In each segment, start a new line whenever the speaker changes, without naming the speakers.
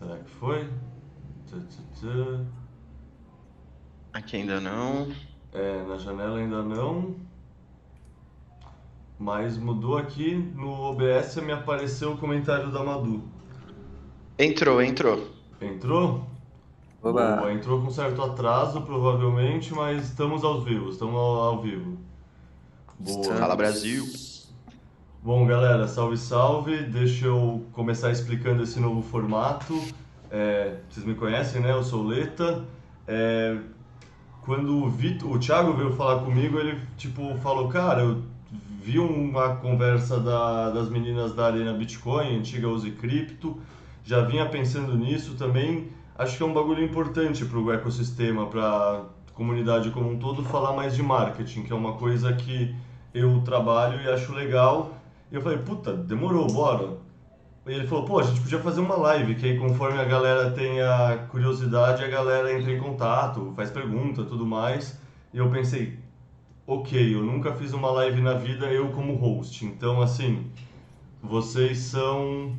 Será que foi? Tã, tã, tã.
Aqui ainda não.
Na janela ainda não, mas mudou aqui no OBS me apareceu o comentário da Madu.
Entrou, entrou.
Entrou? Boa,
Oba!
entrou com certo atraso provavelmente, mas estamos ao vivo. Boa.
Fala, Brasil.
Estamos.
Bom, galera, salve, salve. Deixa eu começar explicando esse novo formato. Vocês me conhecem, né? Eu sou o Leta. É, Quando o Thiago veio falar comigo, ele tipo falou, cara, eu vi uma conversa das meninas da Arena Bitcoin, antiga Use Cripto, já vinha pensando nisso também. Acho que é um bagulho importante para o ecossistema, para a comunidade como um todo, falar mais de marketing, que é uma coisa que eu trabalho e acho legal. E eu falei, puta, demorou, bora. E ele falou, pô, a gente podia fazer uma live, que aí conforme a galera tenha curiosidade, a galera entra em contato, faz pergunta, tudo mais. E eu pensei, ok, eu nunca fiz uma live na vida, eu como host. Então, assim, vocês são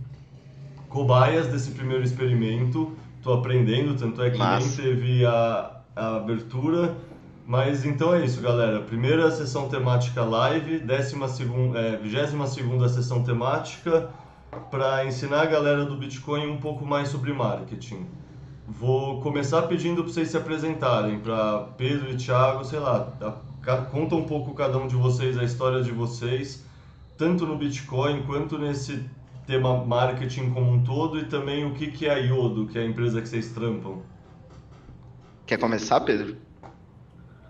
cobaias desse primeiro experimento. Tô aprendendo, tanto é que nem
Massa.
teve a abertura. Mas então é isso, galera. Primeira sessão temática live, 22ª sessão temática para ensinar a galera do Bitcoin um pouco mais sobre marketing. Vou começar pedindo para vocês se apresentarem, para Pedro e Thiago, sei lá, conta um pouco cada um de vocês a história de vocês, tanto no Bitcoin quanto nesse tema marketing como um todo e também o que é a Iodo, que é a empresa que vocês trampam.
Quer começar, Pedro?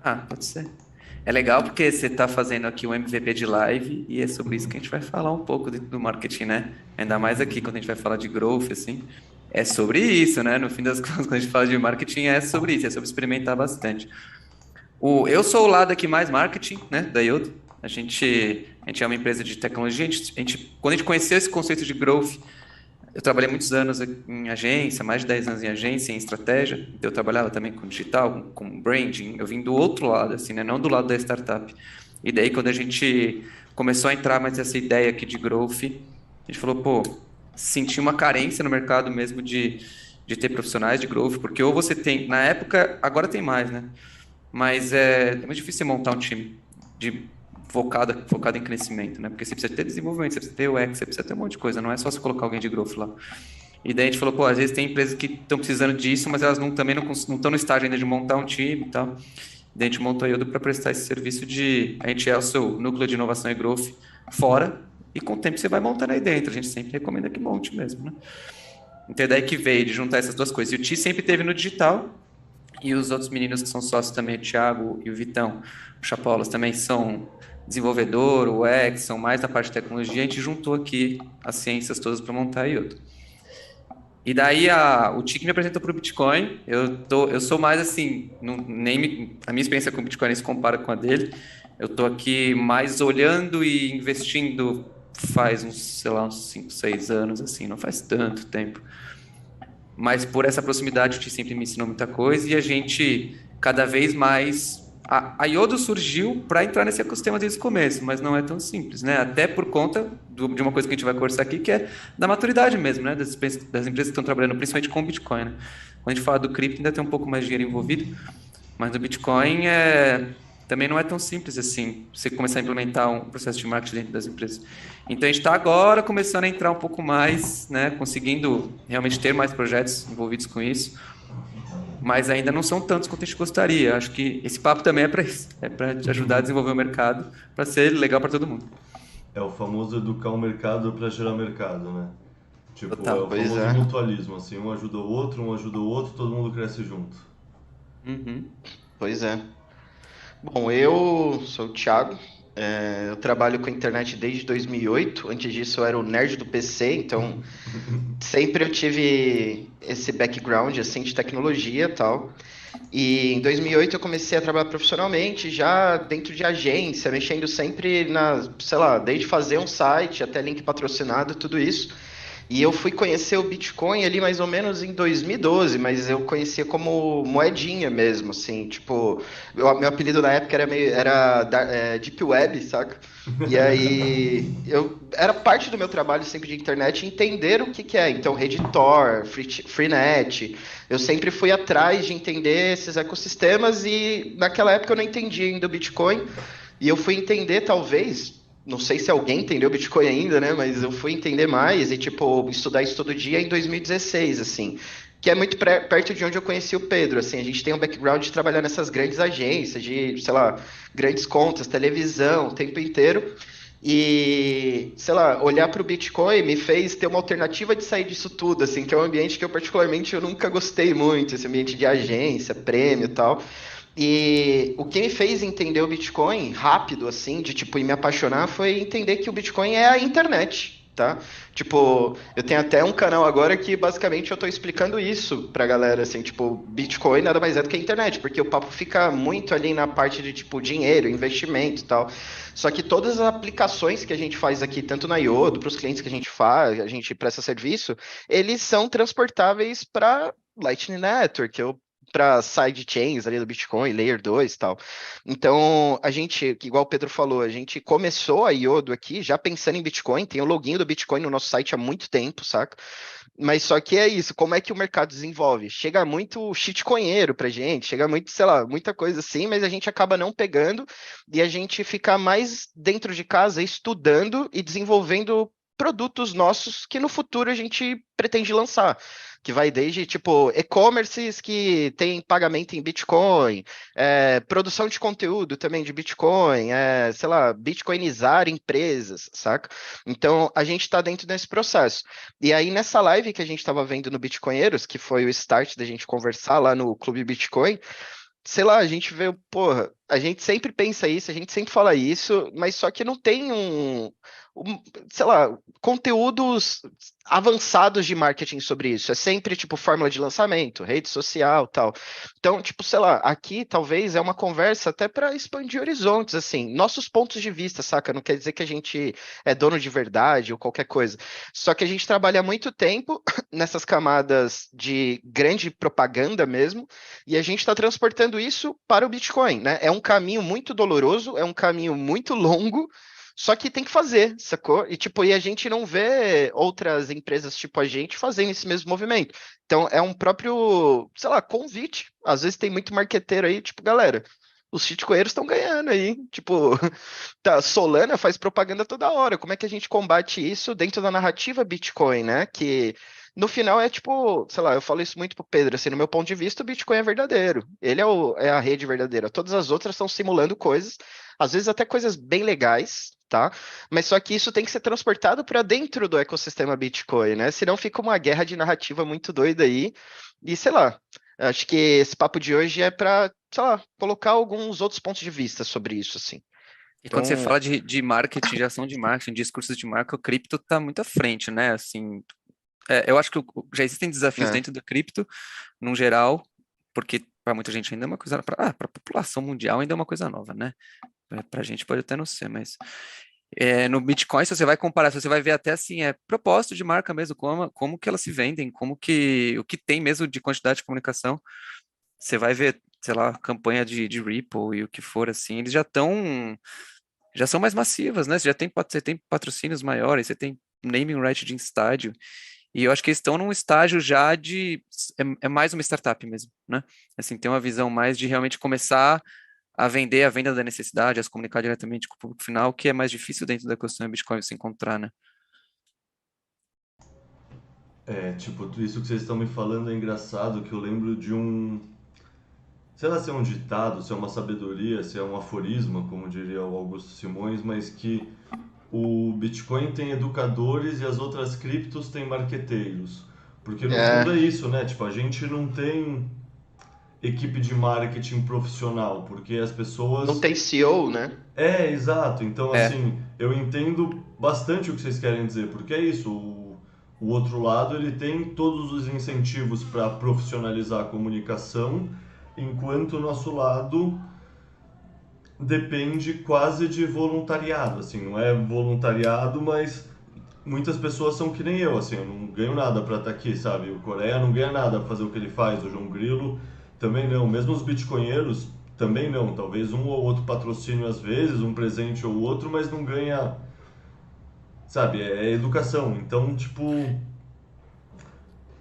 Ah, pode ser. É legal porque você está fazendo aqui um MVP de live e é sobre isso que a gente vai falar um pouco dentro do marketing, né? Ainda mais aqui quando a gente vai falar de growth, assim. É sobre isso, né? No fim das contas, quando a gente fala de marketing, é sobre isso, é sobre experimentar bastante. Eu sou o lado aqui mais marketing, né, da Yodo. A gente é uma empresa de tecnologia. Quando a gente conheceu esse conceito de growth, eu trabalhei muitos anos em agência, mais de 10 anos em agência, em estratégia. Então, eu trabalhava também com digital, com branding. Eu vim do outro lado, assim, né? Não do lado da startup. E daí, quando a gente começou a entrar mais essa ideia aqui de growth, a gente falou, pô, senti uma carência no mercado mesmo de ter profissionais de growth, porque ou você tem, na época, agora tem mais, né? Mas é muito difícil você montar um time de focado em crescimento, né? Porque você precisa ter desenvolvimento, você precisa ter UX, você precisa ter um monte de coisa, não é só você colocar alguém de growth lá. E daí a gente falou, pô, às vezes tem empresas que estão precisando disso, mas elas também não estão no estágio ainda de montar um time e tal. Daí a gente montou a Yodo para prestar esse serviço a gente é o seu núcleo de inovação e growth fora, e com o tempo você vai montando aí dentro. A gente sempre recomenda que monte mesmo, né? Então é daí que veio de juntar essas duas coisas. E o Ti sempre teve no digital, e os outros meninos que são sócios também, o Thiago e o Vitão, o Chapolas, também são desenvolvedor, o UX, são mais da parte de tecnologia. A gente juntou aqui as ciências todas para montar a Yoto. E daí o Tiki me apresentou para o Bitcoin. Eu sou mais assim, a minha experiência com o Bitcoin nem se compara com a dele. Eu estou aqui mais olhando e investindo faz uns, sei lá, uns 5, 6 anos, assim, não faz tanto tempo. Mas por essa proximidade, o Ti sempre me ensinou muita coisa e a gente cada vez mais. A Yodo surgiu para entrar nesse ecossistema desde o começo, mas não é tão simples, né? Até por conta de uma coisa que a gente vai conversar aqui, que é da maturidade mesmo, né? Das empresas que estão trabalhando, principalmente com o Bitcoin, né? Quando a gente fala do cripto, ainda tem um pouco mais de dinheiro envolvido, mas no Bitcoin também não é tão simples assim, você começar a implementar um processo de marketing dentro das empresas. Então a gente está agora começando a entrar um pouco mais, né, conseguindo realmente ter mais projetos envolvidos com isso, mas ainda não são tantos quanto a gente gostaria. Acho que esse papo também é para isso, é para te ajudar a desenvolver o mercado, para ser legal para todo mundo.
É o famoso educar o mercado para gerar mercado, né? Tipo, é
Total.
o
Pois
famoso
é.
mutualismo, assim, um ajuda o outro, todo mundo cresce junto.
Uhum.
Pois é. Bom, eu sou o Thiago. Eu trabalho com internet desde 2008. Antes disso, eu era o nerd do PC, então sempre eu tive esse background assim de tecnologia e tal. E em 2008 eu comecei a trabalhar profissionalmente, já dentro de agência, mexendo sempre sei lá, desde fazer um site até link patrocinado, tudo isso. E eu fui conhecer o Bitcoin ali mais ou menos em 2012, mas eu conhecia como moedinha mesmo, assim, tipo, meu apelido na época era Deep Web, saca? E aí eu era parte do meu trabalho sempre de internet entender o que que é. Então, Redditor, Freenet, eu sempre fui atrás de entender esses ecossistemas e naquela época eu não entendia ainda o Bitcoin. E eu fui entender, talvez, não sei se alguém entendeu Bitcoin ainda, né? Mas eu fui entender mais e, tipo, estudar isso todo dia em 2016, assim. Que é muito perto de onde eu conheci o Pedro, assim. A gente tem um background de trabalhar nessas grandes agências, de, sei lá, grandes contas, televisão, o tempo inteiro. E, sei lá, olhar para o Bitcoin me fez ter uma alternativa de sair disso tudo, assim, que é um ambiente que eu particularmente eu nunca gostei muito, esse ambiente de agência, prêmio e tal. E o que me fez entender o Bitcoin rápido, assim, de tipo, e me apaixonar, foi entender que o Bitcoin é a internet, tá? Tipo, eu tenho até um canal agora que basicamente eu tô explicando isso pra galera, assim, tipo, Bitcoin nada mais é do que a internet, porque o papo fica muito ali na parte de, tipo, dinheiro, investimento e tal. Só que todas as aplicações que a gente faz aqui, tanto na Iodo, para os clientes que a gente faz, a gente presta serviço, eles são transportáveis para Lightning Network, para sidechains ali do Bitcoin, Layer 2 e tal. Então, a gente, igual o Pedro falou, a gente começou a Iodo aqui já pensando em Bitcoin, tem o login do Bitcoin no nosso site há muito tempo, saca? Mas só que é isso, como é que o mercado desenvolve? Chega muito shitcoinheiro pra gente, chega muito, sei lá, muita coisa assim, mas a gente acaba não pegando e a gente fica mais dentro de casa estudando e desenvolvendo produtos nossos que no futuro a gente pretende lançar, que vai desde tipo e-commerces que tem pagamento em Bitcoin, produção de conteúdo também de Bitcoin, sei lá, Bitcoinizar empresas, saca? Então a gente está dentro desse processo. E aí nessa live que a gente estava vendo no Bitcoinheiros, que foi o start da gente conversar lá no Clube Bitcoin, sei lá, a gente vê, porra, a gente sempre pensa isso, a gente sempre fala isso, mas só que não tem sei lá, conteúdos avançados de marketing sobre isso. É sempre, tipo, fórmula de lançamento, rede social, tal. Então, tipo, sei lá, aqui talvez é uma conversa até para expandir horizontes, assim, nossos pontos de vista, saca? Não quer dizer que a gente é dono de verdade ou qualquer coisa. Só que a gente trabalha há muito tempo nessas camadas de grande propaganda mesmo, e a gente está transportando isso para o Bitcoin, né? É um caminho muito doloroso, é um caminho muito longo, só que tem que fazer, sacou? E tipo, e a gente não vê outras empresas tipo a gente fazendo esse mesmo movimento. Então é um próprio, sei lá, convite. Às vezes tem muito marqueteiro aí, tipo, galera, os shitcoinheiros estão ganhando aí. Tipo, tá, Solana faz propaganda toda hora. Como é que a gente combate isso dentro da narrativa Bitcoin, né? Que no final é tipo, sei lá, eu falo isso muito pro Pedro, assim, no meu ponto de vista, o Bitcoin é verdadeiro. Ele é a rede verdadeira. Todas as outras estão simulando coisas, às vezes até coisas bem legais, tá? Mas só que isso tem que ser transportado para dentro do ecossistema Bitcoin, né? Senão fica uma guerra de narrativa muito doida aí. E sei lá, acho que esse papo de hoje é para, sei lá, colocar alguns outros pontos de vista sobre isso, assim.
E quando você
Então,
fala de marketing, de ação de marketing, discursos de marca, o cripto está muito à frente, né? Assim, eu acho que já existem desafios
é.
dentro da cripto, num geral, porque para muita gente ainda é uma coisa, para a população mundial ainda é uma coisa nova, né? Para a gente pode até não ser, mas no Bitcoin, se você vai comparar, se você vai ver até assim, propósito de marca mesmo, como que elas se vendem, o que tem mesmo de quantidade de comunicação, você vai ver, sei lá, campanha de Ripple e o que for assim, eles já são mais massivas, né? Você tem patrocínios maiores, você tem naming right de estádio, e eu acho que eles estão num estágio já é mais uma startup mesmo, né? Assim, tem uma visão mais de realmente começar a vender a venda da necessidade, a se comunicar diretamente com o público final, que é mais difícil dentro da ecossistema Bitcoin se encontrar, né?
Tipo, tudo isso que vocês estão me falando é engraçado, que eu lembro de um, sei lá se é um ditado, se é uma sabedoria, se é um aforisma, como diria o Augusto Simões, mas que o Bitcoin tem educadores e as outras criptos têm marqueteiros. Porque no
É,
fundo é isso, né? Tipo, a gente não tem equipe de marketing profissional, porque as
não
pessoas.
tem CEO, né?
Exato. Então,
É,
assim, eu entendo bastante o que vocês querem dizer, porque é isso. O outro lado, ele tem todos os incentivos para profissionalizar a comunicação, enquanto o nosso lado depende quase de voluntariado, assim, não é voluntariado, mas muitas pessoas são que nem eu, assim, eu não ganho nada pra estar aqui, sabe? O Coreia não ganha nada pra fazer o que ele faz, o João Grilo também não. Mesmo os bitcoinheiros também não. Talvez um ou outro patrocínio às vezes, um presente ou outro, mas não ganha, sabe? É educação. Então, tipo,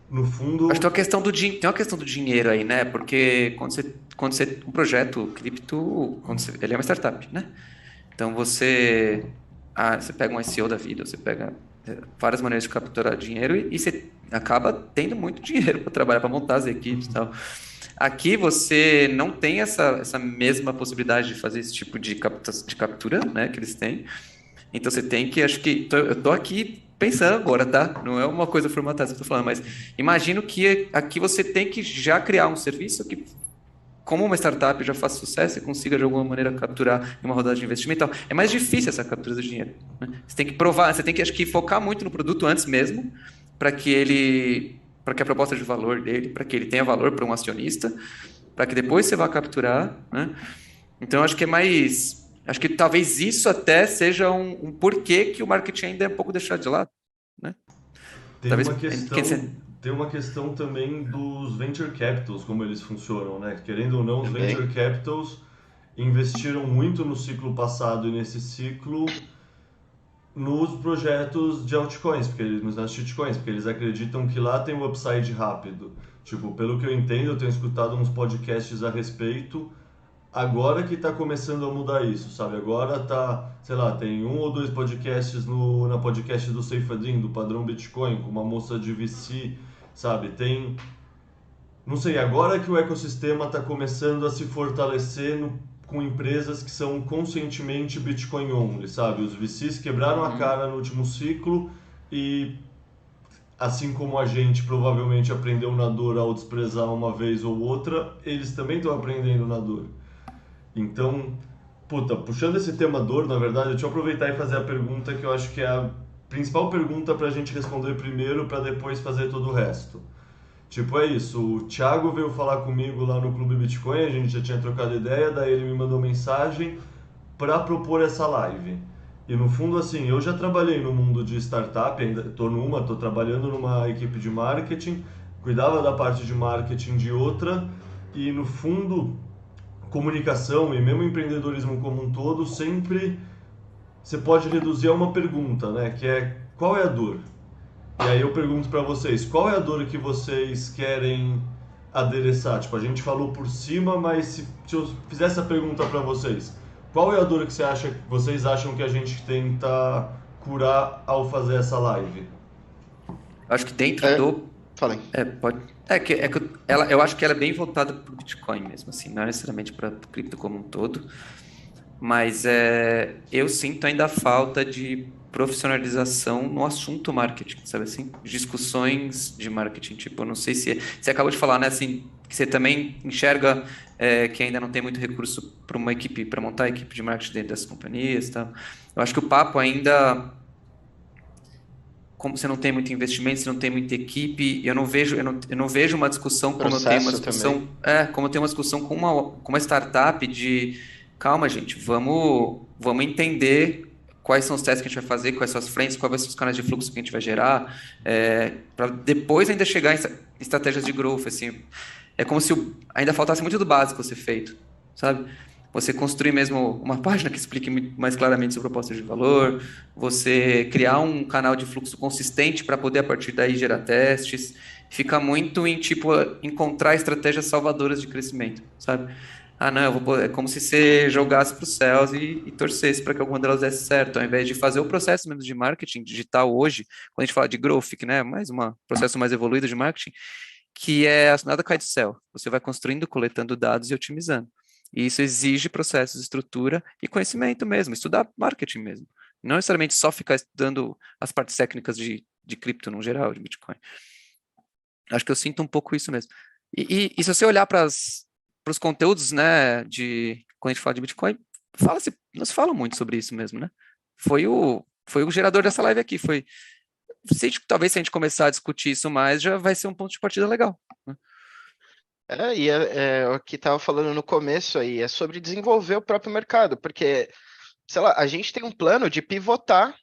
no
Acho que
fundo,
tem uma questão do dinheiro aí, né? Porque um projeto cripto, ele é uma startup, né? Então você pega um SEO da vida, você pega várias maneiras de capturar dinheiro e você acaba tendo muito dinheiro para trabalhar, para montar as equipes e tal. Aqui você não tem essa mesma possibilidade de fazer esse tipo de captura, né, que eles têm. Então você tem que, acho que, eu tô aqui pensando agora, tá? Não é uma coisa formatada que eu tô falando, mas imagino que aqui você tem que já criar um serviço que, como uma startup já faça sucesso e consiga de alguma maneira capturar em uma rodada de investimento e tal. É mais difícil essa captura do dinheiro, né? Você tem que provar, você tem que, acho que, focar muito no produto antes mesmo, para que a proposta de valor dele, para que ele tenha valor para um acionista, para que depois você vá capturar, né? Então, acho que é mais. Acho que talvez isso até seja um porquê que o marketing ainda é um pouco deixado de lado, né?
tem
Talvez.
uma questão, tem uma questão também dos venture capitals, como eles funcionam, né? Querendo ou não, os venture
Também.
capitals investiram muito no ciclo passado e nesse ciclo nos projetos de altcoins, nas shitcoins, porque eles acreditam que lá tem um upside rápido. Tipo, pelo que eu entendo, eu tenho escutado uns podcasts a respeito, agora que está começando a mudar isso, sabe? Agora tá, sei lá, tem um ou dois podcasts na podcast do Seifadin, do Padrão Bitcoin, com uma moça de VC, sabe? Tem, não sei, agora que o ecossistema está começando a se fortalecer com empresas que são conscientemente Bitcoin only, sabe? Os VCs quebraram a
Uhum.
cara no último ciclo e, assim como a gente provavelmente aprendeu na dor ao desprezar uma vez ou outra, eles também estão aprendendo na dor. Então, puta, puxando esse tema dor, na verdade, deixa eu aproveitar e fazer a pergunta que eu acho que é a principal pergunta para a gente responder primeiro, para depois fazer todo o resto. Tipo, é isso, o Thiago veio falar comigo lá no Clube Bitcoin, a gente já tinha trocado ideia, daí ele me mandou mensagem para propor essa live. E no fundo, assim, eu já trabalhei no mundo de startup, ainda tô trabalhando numa equipe de marketing, cuidava da parte de marketing de outra, e no fundo, comunicação e mesmo empreendedorismo como um todo, sempre você pode reduzir a uma pergunta, né? Que é qual é a dor? E aí eu pergunto para vocês, qual é a dor que vocês querem adereçar? Tipo, a gente falou por cima, mas se eu fizer essa pergunta para vocês, qual é a dor que vocês acham que a gente tenta curar ao fazer essa live?
Acho que dentro
É,
do.
falei.
Pode. Eu acho que ela é bem voltada para o Bitcoin mesmo, assim, não é necessariamente para o cripto como um todo, mas eu sinto ainda a falta de profissionalização no assunto marketing, sabe assim? Discussões de marketing, tipo, eu não sei se você acabou de falar, né, assim, que você também enxerga que ainda não tem muito recurso para uma equipe, para montar a equipe de marketing dentro das companhias, tá? Eu acho que o papo ainda como você não tem muito investimento, você não tem muita equipe, eu não vejo uma discussão como eu tenho uma
Processo também.
discussão, como eu tenho uma discussão com uma startup de, calma, gente, vamos entender quais são os testes que a gente vai fazer, quais são as frentes, quais são os canais de fluxo que a gente vai gerar, para depois ainda chegar em estratégias de growth, assim. É como se ainda faltasse muito do básico a ser feito, sabe? Você construir mesmo uma página que explique muito mais claramente sua proposta de valor, você criar um canal de fluxo consistente para poder, a partir daí, gerar testes. Fica muito em, tipo, encontrar estratégias salvadoras de crescimento, sabe? Ah, não, é como se você jogasse para os céus e torcesse para que alguma delas desse certo, ao invés de fazer o processo mesmo de marketing digital hoje, quando a gente fala de growth, que né, mais um processo mais evoluído de marketing, que nada cai do céu. Você vai construindo, coletando dados e otimizando. E isso exige processos, estrutura e conhecimento mesmo, estudar marketing mesmo. Não necessariamente só ficar estudando as partes técnicas de cripto no geral, de Bitcoin. Acho que eu sinto um pouco isso mesmo. E se você olhar para os conteúdos, né, quando a gente fala de Bitcoin, não se fala muito sobre isso mesmo, né? Foi o gerador dessa live aqui, talvez se a gente começar a discutir isso mais, já vai ser um ponto de partida legal, né?
É o que estava falando no começo aí, é sobre desenvolver o próprio mercado, porque, sei lá, a gente tem um plano de pivotar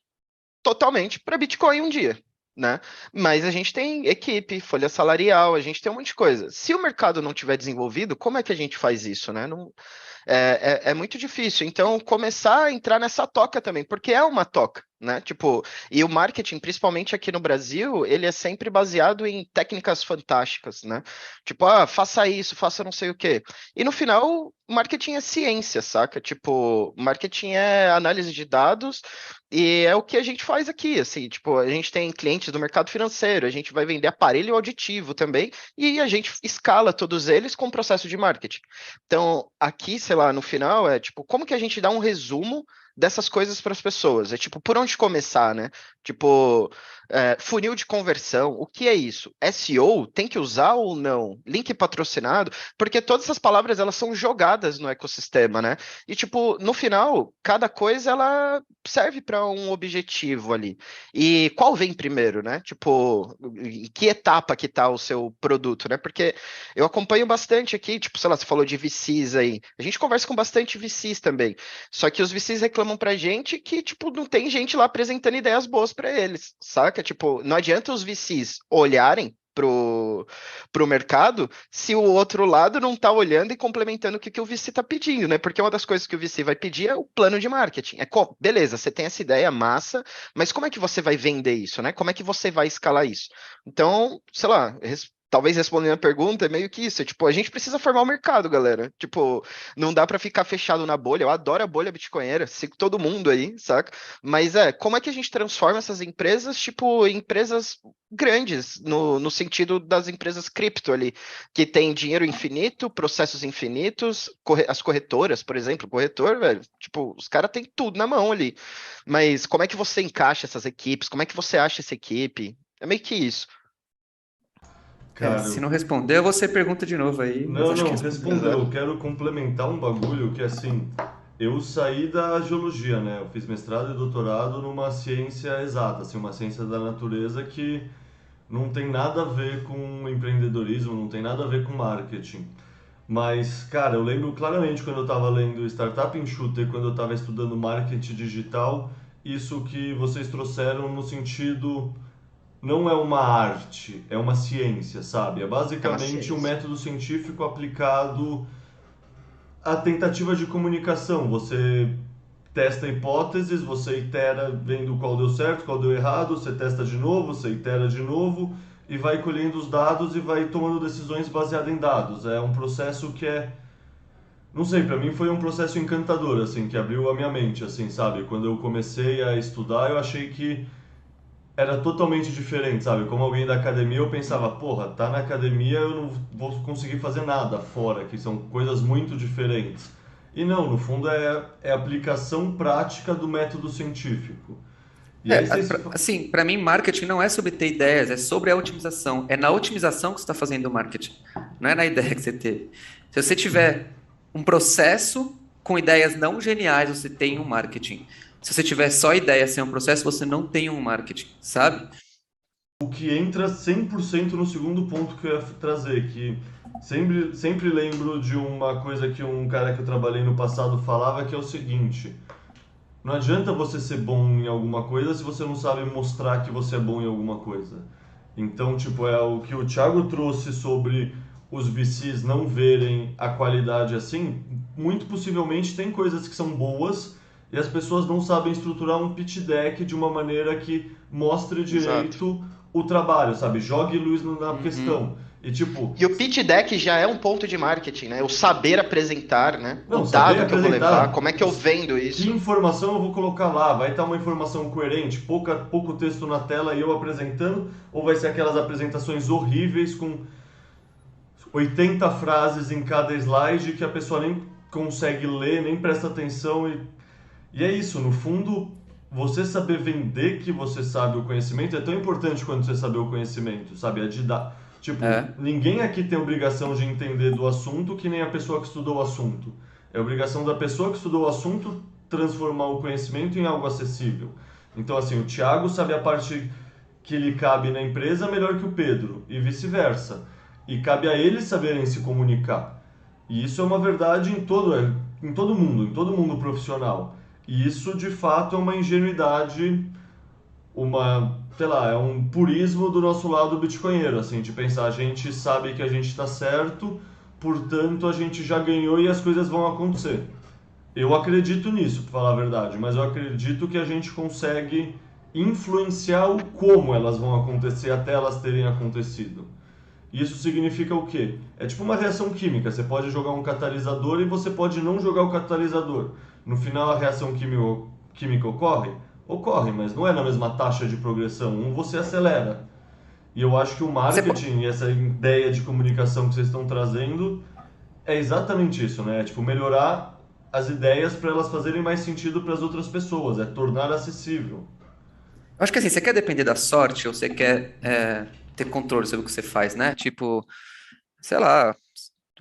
totalmente para Bitcoin um dia, né? Mas a gente tem equipe, folha salarial, a gente tem um monte de coisa. Se o mercado não tiver desenvolvido, como é que a gente faz isso, né? Não, é muito difícil. Então, começar a entrar nessa toca também, porque é uma toca, né? Tipo, e o marketing, principalmente aqui no Brasil, ele é sempre baseado em técnicas fantásticas, né? Tipo, faça isso, faça não sei o quê. E no final, marketing é ciência, saca? Tipo, marketing é análise de dados e é o que a gente faz aqui, assim, tipo, a gente tem clientes do mercado financeiro, a gente vai vender aparelho auditivo também, e a gente escala todos eles com o processo de marketing. Então, aqui, sei lá, no final é tipo, como que a gente dá um resumo dessas coisas para as pessoas? É tipo, por onde começar, né? Tipo, funil de conversão, o que é isso? SEO, tem que usar ou não? Link patrocinado? Porque todas essas palavras, elas são jogadas no ecossistema, né? E, tipo, no final, cada coisa, ela serve para um objetivo ali. E qual vem primeiro, né? Tipo, em que etapa que tá o seu produto, né? Porque eu acompanho bastante aqui, tipo, sei lá, você falou de VCs aí. A gente conversa com bastante VCs também. Só que os VCs reclamam pra gente que, tipo, não tem gente lá apresentando ideias boas pra eles, saca? Tipo, não adianta os VCs olharem pro mercado se o outro lado não tá olhando e complementando o que o VC tá pedindo, né? Porque uma das coisas que o VC vai pedir é o plano de marketing. Beleza, você tem essa ideia massa, mas como é que você vai vender isso, né? Como é que você vai escalar isso? Então, sei lá, talvez respondendo a pergunta, é meio que isso. Tipo, a gente precisa formar o mercado, galera. Tipo, não dá pra ficar fechado na bolha. Eu adoro a bolha bitcoinheira, sigo todo mundo aí, saca? Mas como é que a gente transforma essas empresas, tipo, em empresas grandes, no sentido das empresas cripto ali, que tem dinheiro infinito, processos infinitos, as corretoras, por exemplo, corretor, velho, tipo, os caras têm tudo na mão ali. Mas como é que você encaixa essas equipes? Como é que você acha essa equipe? É meio que isso.
Cara,
Se não responder, você pergunta de novo aí, mas
não,
acho que
não,
respondeu.
respondeu. Eu
Exato.
quero complementar um bagulho que, assim, eu saí da geologia, né? Eu fiz mestrado e doutorado numa ciência exata, assim, uma ciência da natureza que não tem nada a ver com empreendedorismo, não tem nada a ver com marketing. Mas, cara, eu lembro claramente quando eu estava lendo Startup Enxuta e quando eu estava estudando marketing digital, isso que vocês trouxeram no sentido não é uma arte, é uma ciência, sabe? É
É uma
basicamente um
ciência.
método científico aplicado à tentativa de comunicação. Você testa hipóteses, você itera vendo qual deu certo, qual deu errado, você testa de novo, você itera de novo e vai colhendo os dados e vai tomando decisões baseadas em dados. É um processo que é, não sei, para mim foi um processo encantador, assim, que abriu a minha mente, assim, sabe? Quando eu comecei a estudar, eu achei que era totalmente diferente, sabe? Como alguém da academia, eu pensava, porra, tá na academia, eu não vou conseguir fazer nada fora, que são coisas muito diferentes. E não, no fundo é aplicação prática do método científico. E aí vocês.
Assim, para mim, marketing não é sobre ter ideias, é sobre a otimização. É na otimização que você está fazendo o marketing, não é na ideia que você teve. Se você tiver um processo com ideias não geniais, você tem um marketing. Se você tiver só ideias sem um processo, você não tem um marketing, sabe?
O que entra 100% no segundo ponto que eu ia trazer, que sempre lembro de uma coisa que um cara que eu trabalhei no passado falava, que é o seguinte: não adianta você ser bom em alguma coisa se você não sabe mostrar que você é bom em alguma coisa. Então, tipo, é o que o Thiago trouxe sobre os VCs não verem a qualidade assim. Muito possivelmente tem coisas que são boas e as pessoas não sabem estruturar um pitch deck de uma maneira que mostre
Exato.
direito o trabalho, sabe? Jogue luz na
Uhum.
questão. E tipo,
E o pitch deck já é um ponto de marketing, né? O saber apresentar, né? O
não, saber
dado que eu vou levar,
apresentar
como é que eu vendo
que
isso.
informação eu vou colocar lá. Vai estar uma informação coerente, pouco texto na tela e eu apresentando, ou vai ser aquelas apresentações horríveis com 80 frases em cada slide que a pessoa nem consegue ler, nem presta atenção e é isso, no fundo, você saber vender que você sabe o conhecimento é tão importante quanto você saber o conhecimento, sabe? É de dar. Tipo,
É.
ninguém aqui tem obrigação de entender do assunto que nem a pessoa que estudou o assunto. É obrigação da pessoa que estudou o assunto transformar o conhecimento em algo acessível. Então, assim, o Thiago sabe a parte que lhe cabe na empresa melhor que o Pedro, e vice-versa. E cabe a eles saberem se comunicar. E isso é uma verdade em todo mundo profissional. E isso, de fato, é uma ingenuidade sei lá, é um purismo do nosso lado bitcoinheiro, assim, de pensar, a gente sabe que a gente está certo, portanto a gente já ganhou e as coisas vão acontecer. Eu acredito nisso, para falar a verdade, mas eu acredito que a gente consegue influenciar o como elas vão acontecer até elas terem acontecido. Isso significa o quê? É tipo uma reação química. Você pode jogar um catalisador e você pode não jogar o catalisador. No final, a reação química ocorre? Ocorre, mas não é na mesma taxa de progressão. Um você acelera. E eu acho que o
Você po-
marketing e essa ideia de comunicação que vocês estão trazendo é exatamente isso, né? É tipo melhorar as ideias para elas fazerem mais sentido para as outras pessoas, é tornar acessível.
Eu acho que assim, você quer depender da sorte ou você quer ter controle sobre o que você faz, né? Tipo, sei lá,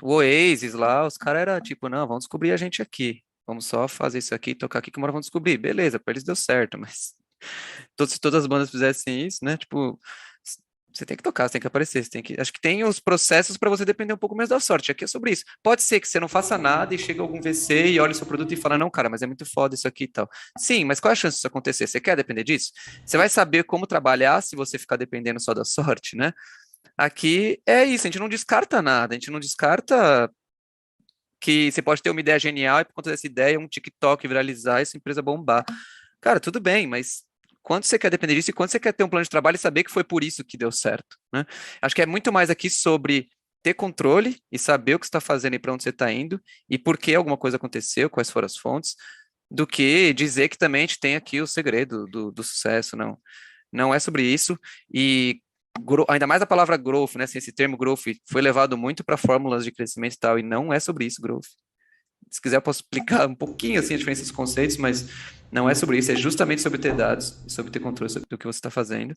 o Oasis lá, os caras eram tipo, não, vamos descobrir a gente aqui. Vamos só fazer isso aqui, tocar aqui que uma hora vão descobrir. Beleza, pra eles deu certo, mas se todas as bandas fizessem isso, né? Tipo, você tem que tocar, você tem que aparecer, você tem que. Acho que tem os processos para você depender um pouco mais da sorte. Aqui é sobre isso. Pode ser que você não faça nada e chega algum VC e olha o seu produto e fala, não, cara, mas é muito foda isso aqui e tal. Sim, mas qual é a chance disso acontecer? Você quer depender disso? Você vai saber como trabalhar se você ficar dependendo só da sorte, né? Aqui é isso, a gente não descarta nada, a gente não descarta que você pode ter uma ideia genial e por conta dessa ideia um TikTok viralizar e essa empresa bombar. Cara, tudo bem, mas quanto você quer depender disso e quanto você quer ter um plano de trabalho e saber que foi por isso que deu certo, né? Acho que é muito mais aqui sobre ter controle e saber o que você está fazendo e para onde você está indo e por que alguma coisa aconteceu, quais foram as fontes, do que dizer que também a gente tem aqui o segredo do sucesso, não. Não é sobre isso e ainda mais a palavra growth, né? Assim, esse termo growth foi levado muito para fórmulas de crescimento e tal, e não é sobre isso, growth. Se quiser, eu posso explicar um pouquinho assim a diferença dos conceitos, mas não é sobre isso, é justamente sobre ter dados, sobre ter controle sobre o que você está fazendo